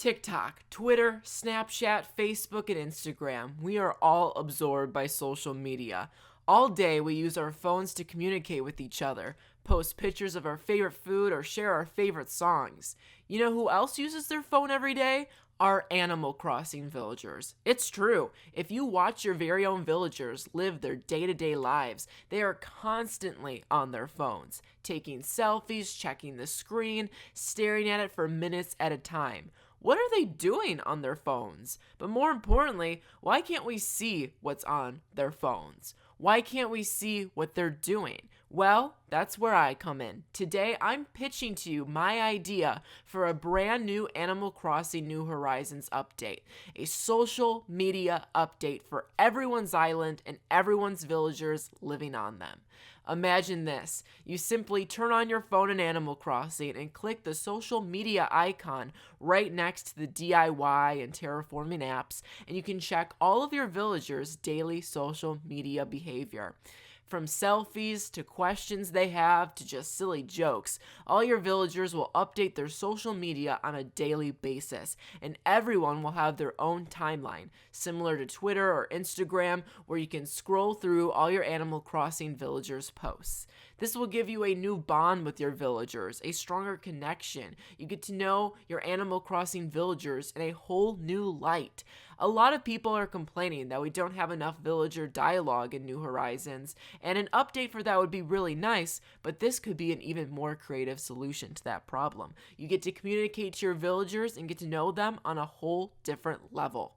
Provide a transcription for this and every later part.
TikTok, Twitter, Snapchat, Facebook, and Instagram. We are all absorbed by social media. All day we use our phones to communicate with each other, post pictures of our favorite food, or share our favorite songs. You know who else uses their phone every day? Our Animal Crossing villagers. It's true. If you watch your very own villagers live their day-to-day lives, they are constantly on their phones, taking selfies, checking the screen, staring at it for minutes at a time. What are they doing on their phones? But more importantly, why can't we see what's on their phones? Why can't we see what they're doing? Well, that's where I come in. Today, I'm pitching to you my idea for a brand new Animal Crossing New Horizons update. A social media update for everyone's island and everyone's villagers living on them. Imagine this. You simply turn on your phone in Animal Crossing and click the social media icon right next to the DIY and terraforming apps, and you can check all of your villagers' daily social media behavior. From selfies to questions they have to just silly jokes, all your villagers will update their social media on a daily basis, and everyone will have their own timeline, similar to Twitter or Instagram, where you can scroll through all your Animal Crossing villagers' posts. This will give you a new bond with your villagers, a stronger connection. You get to know your Animal Crossing villagers in a whole new light. A lot of people are complaining that we don't have enough villager dialogue in New Horizons, and an update for that would be really nice, but this could be an even more creative solution to that problem. You get to communicate to your villagers and get to know them on a whole different level.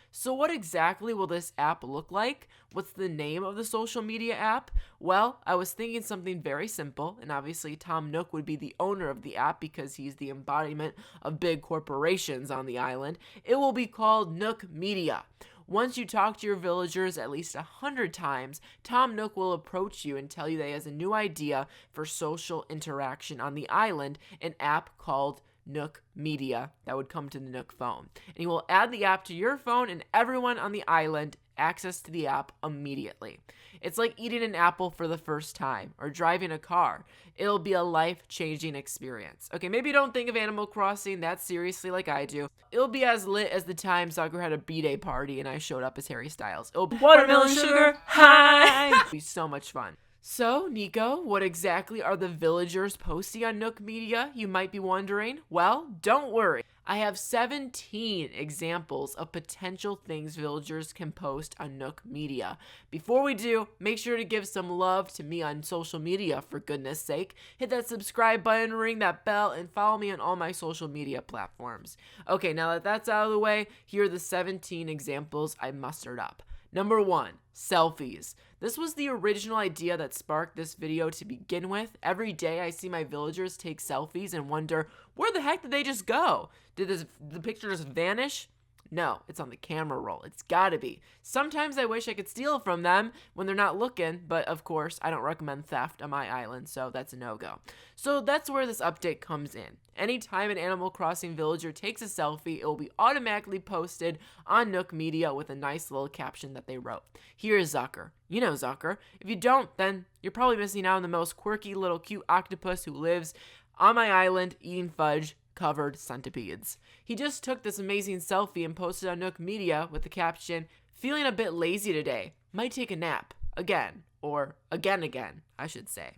So what exactly will this app look like? What's the name of the social media app? Well, I was thinking something very simple, and obviously Tom Nook would be the owner of the app because he's the embodiment of big corporations on the island. It will be called Nook Media. Once you talk to your villagers at least 100 times, Tom Nook will approach you and tell you that he has a new idea for social interaction on the island, an app called Nook Media that would come to the Nook phone. And he will add the app to your phone, and everyone on the island access to the app immediately. It's like eating an apple for the first time or driving a car. It'll be a life-changing experience. Okay, maybe don't think of Animal Crossing that seriously like I do. It'll be as lit as the time Zucker had a B-Day party and I showed up as Harry Styles. It'll be Watermelon sugar high! It'll be so much fun. So, Nico, what exactly are the villagers posting on Nook Media, you might be wondering? Well, don't worry. I have 17 examples of potential things villagers can post on Nook Media. Before we do, make sure to give some love to me on social media, for goodness sake. Hit that subscribe button, ring that bell, and follow me on all my social media platforms. Okay, now that that's out of the way, here are the 17 examples I mustered up. Number 1, selfies. This was the original idea that sparked this video to begin with. Every day I see my villagers take selfies and wonder, where the heck did they just go? Did the picture just vanish? No, it's on the camera roll. It's gotta be. Sometimes I wish I could steal from them when they're not looking, but of course, I don't recommend theft on my island, so that's a no-go. So that's where this update comes in. Anytime an Animal Crossing villager takes a selfie, it will be automatically posted on Nook Media with a nice little caption that they wrote. Here is Zucker. You know Zucker. If you don't, then you're probably missing out on the most quirky little cute octopus who lives on my island eating fudge covered centipedes. He just took this amazing selfie and posted on Nook Media with the caption, "Feeling a bit lazy today. Might take a nap. Again." Or again, I should say.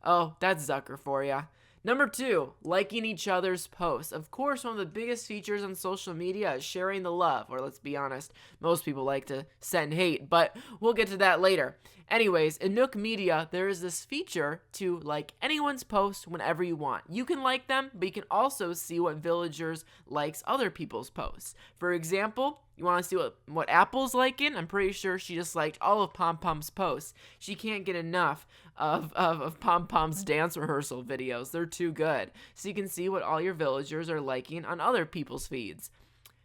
Oh, that's Zucker for ya. Number 2, liking each other's posts. Of course, one of the biggest features on social media is sharing the love, or let's be honest, most people like to send hate, but we'll get to that later. Anyways, in Nook Media, there is this feature to like anyone's post whenever you want. You can like them, but you can also see what villagers likes other people's posts. For example, you want to see what Apple's liking? I'm pretty sure she just liked all of Pom Pom's posts. She can't get enough of Pom Pom's dance rehearsal videos. They're too good. So you can see what all your villagers are liking on other people's feeds.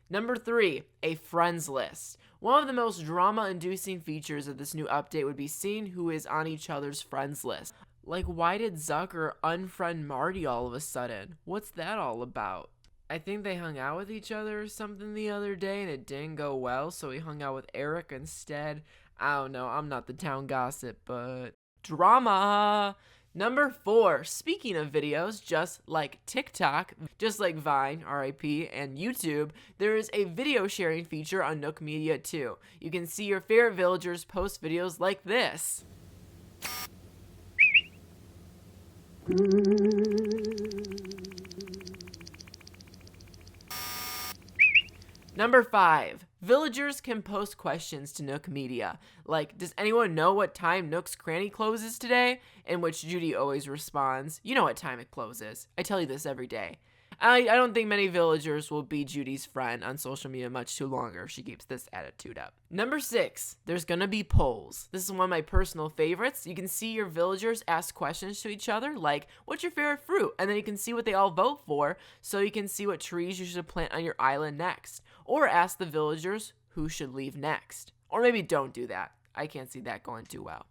Number 3, a friends list. One of the most drama-inducing features of this new update would be seeing who is on each other's friends list. Like, why did Zucker unfriend Marty all of a sudden? What's that all about? I think they hung out with each other or something the other day and it didn't go well, so he hung out with Eric instead. I don't know, I'm not the town gossip, but drama! Number 4, speaking of videos, just like TikTok, just like Vine, RIP, and YouTube, there is a video sharing feature on Nook Media too. You can see your favorite villagers post videos like this. Number 5, villagers can post questions to Nook Media. Like, does anyone know what time Nook's Cranny closes today? In which Judy always responds, you know what time it closes. I tell you this every day. I don't think many villagers will be Judy's friend on social media much too longer if she keeps this attitude up. Number 6, there's gonna be polls. This is one of my personal favorites. You can see your villagers ask questions to each other, like, what's your favorite fruit? And then you can see what they all vote for, so you can see what trees you should plant on your island next. Or ask the villagers who should leave next. Or maybe don't do that. I can't see that going too well.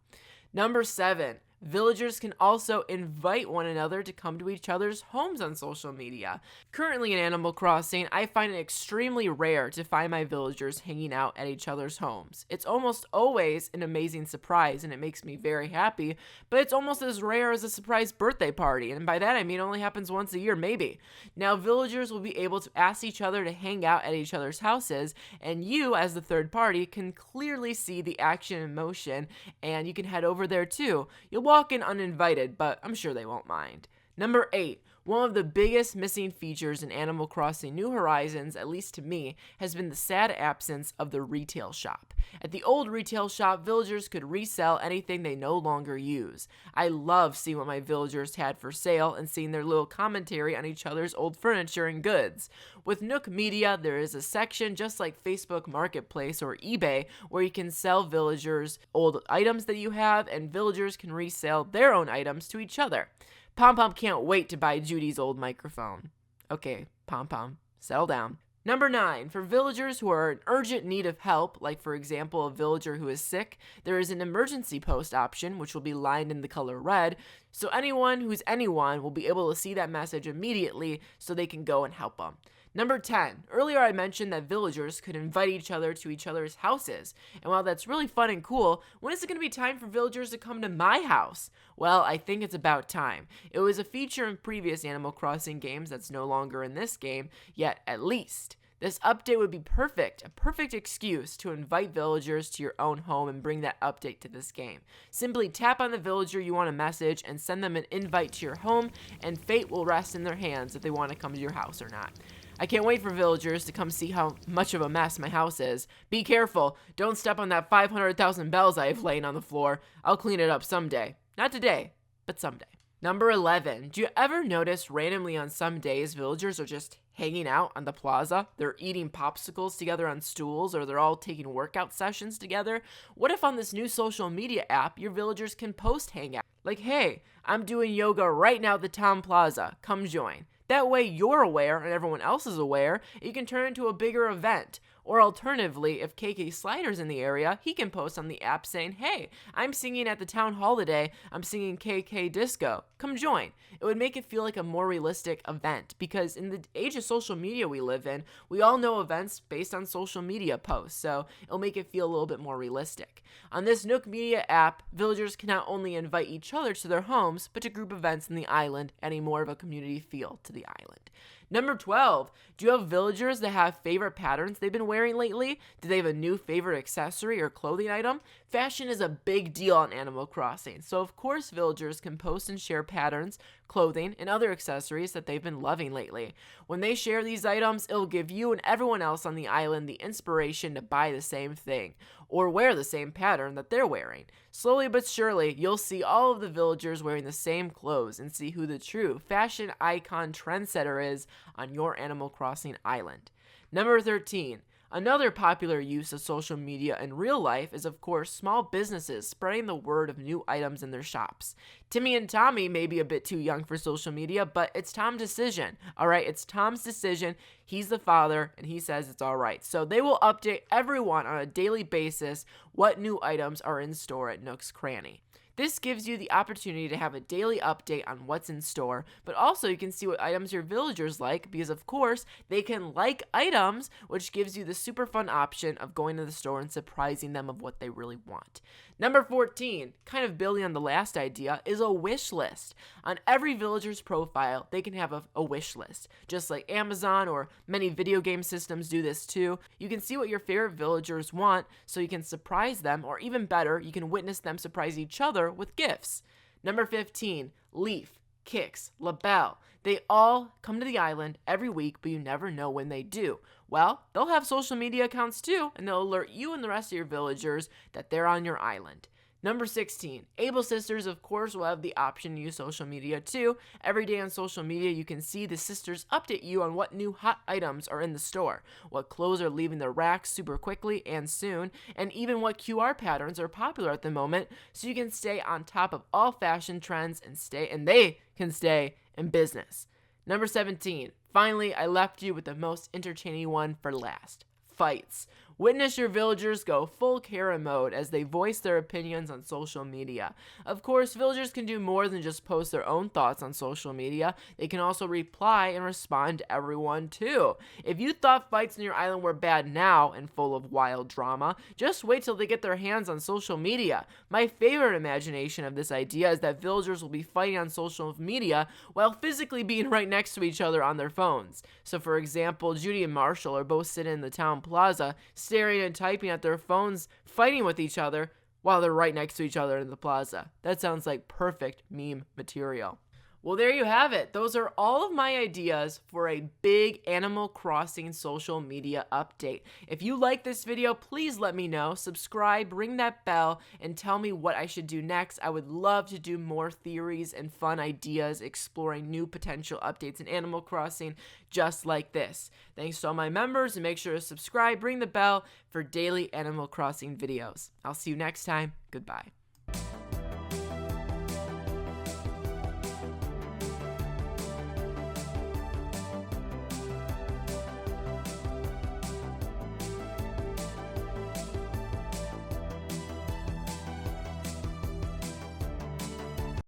Number 7, villagers can also invite one another to come to each other's homes on social media. Currently in Animal Crossing, I find it extremely rare to find my villagers hanging out at each other's homes. It's almost always an amazing surprise and it makes me very happy, but it's almost as rare as a surprise birthday party, and by that I mean it only happens once a year maybe. Now villagers will be able to ask each other to hang out at each other's houses, and you as the third party can clearly see the action in motion, and you can head over there too. You'll walk in uninvited, but I'm sure they won't mind. Number 8, one of the biggest missing features in Animal Crossing New Horizons, at least to me, has been the sad absence of the retail shop. At the old retail shop, villagers could resell anything they no longer use. I love seeing what my villagers had for sale and seeing their little commentary on each other's old furniture and goods. With Nook Media, there is a section just like Facebook Marketplace or eBay where you can sell villagers old items that you have, and villagers can resell their own items to each other. Pom Pom can't wait to buy Judy's old microphone. Okay, Pom Pom, settle down. Number 9, for villagers who are in urgent need of help, like for example a villager who is sick, there is an emergency post option which will be lined in the color red, so anyone who's anyone will be able to see that message immediately so they can go and help them. Number 10, earlier I mentioned that villagers could invite each other to each other's houses, and while that's really fun and cool, when is it going to be time for villagers to come to my house? Well, I think it's about time. It was a feature in previous Animal Crossing games that's no longer in this game, yet at least. This update would be perfect, a perfect excuse to invite villagers to your own home and bring that update to this game. Simply tap on the villager you want to message and send them an invite to your home, and fate will rest in their hands if they want to come to your house or not. I can't wait for villagers to come see how much of a mess my house is. Be careful, don't step on that 500,000 bells I have laying on the floor. I'll clean it up someday. Not today, but someday. Number 11, do you ever notice randomly on some days villagers are just hanging out on the plaza? They're eating popsicles together on stools, or they're all taking workout sessions together? What if on this new social media app, your villagers can post hangout? Like, hey, I'm doing yoga right now at the town plaza. Come join. That way you're aware and everyone else is aware. You can turn it into a bigger event. Or alternatively, if KK Slider's in the area, he can post on the app saying, hey, I'm singing at the town hall today. I'm singing KK Disco. Come join. It would make it feel like a more realistic event, because in the age of social media we live in, we all know events based on social media posts, so it'll make it feel a little bit more realistic. On this Nook Media app, villagers can not only invite each other to their homes, but to group events in the island, adding more of a community feel to the island. Number 12, do you have villagers that have favorite patterns they've been wearing lately? Do they have a new favorite accessory or clothing item? Fashion is a big deal on Animal Crossing, so of course villagers can post and share patterns, clothing, and other accessories that they've been loving lately. When they share these items, it'll give you and everyone else on the island the inspiration to buy the same thing, or wear the same pattern that they're wearing. Slowly but surely, you'll see all of the villagers wearing the same clothes and see who the true fashion icon trendsetter is on your Animal Crossing island. Number 13. Another popular use of social media in real life is, of course, small businesses spreading the word of new items in their shops. Timmy and Tommy may be a bit too young for social media, but it's Tom's decision. All right, it's Tom's decision. He's the father, and he says it's all right. So they will update everyone on a daily basis what new items are in store at Nook's Cranny. This gives you the opportunity to have a daily update on what's in store, but also you can see what items your villagers like, because of course they can like items, which gives you the super fun option of going to the store and surprising them of what they really want. Number 14, kind of building on the last idea, is a wish list. On every villager's profile, they can have a wish list. Just like Amazon or many video game systems do this too. You can see what your favorite villagers want so you can surprise them, or even better, you can witness them surprise each other with gifts. Number 15, Leaf, Kix, LaBelle. They all come to the island every week, but you never know when they do. Well, they'll have social media accounts too, and they'll alert you and the rest of your villagers that they're on your island. Number 16, Able Sisters, of course, will have the option to use social media too. Every day on social media, you can see the sisters update you on what new hot items are in the store, what clothes are leaving the racks super quickly and soon, and even what QR patterns are popular at the moment, so you can stay on top of all fashion trends and they can stay in business. Number 17, finally, I left you with the most entertaining one for last. Fights. Witness your villagers go full Kara mode as they voice their opinions on social media. Of course, villagers can do more than just post their own thoughts on social media. They can also reply and respond to everyone too. If you thought fights on your island were bad now and full of wild drama, just wait till they get their hands on social media. My favorite imagination of this idea is that villagers will be fighting on social media while physically being right next to each other on their phones. So for example, Judy and Marshall are both sitting in the town plaza, staring and typing at their phones, fighting with each other while they're right next to each other in the plaza. That sounds like perfect meme material. Well, there you have it. Those are all of my ideas for a big Animal Crossing social media update. If you like this video, please let me know. Subscribe, ring that bell, and tell me what I should do next. I would love to do more theories and fun ideas exploring new potential updates in Animal Crossing just like this. Thanks to all my members, and make sure to subscribe, ring the bell for daily Animal Crossing videos. I'll see you next time. Goodbye.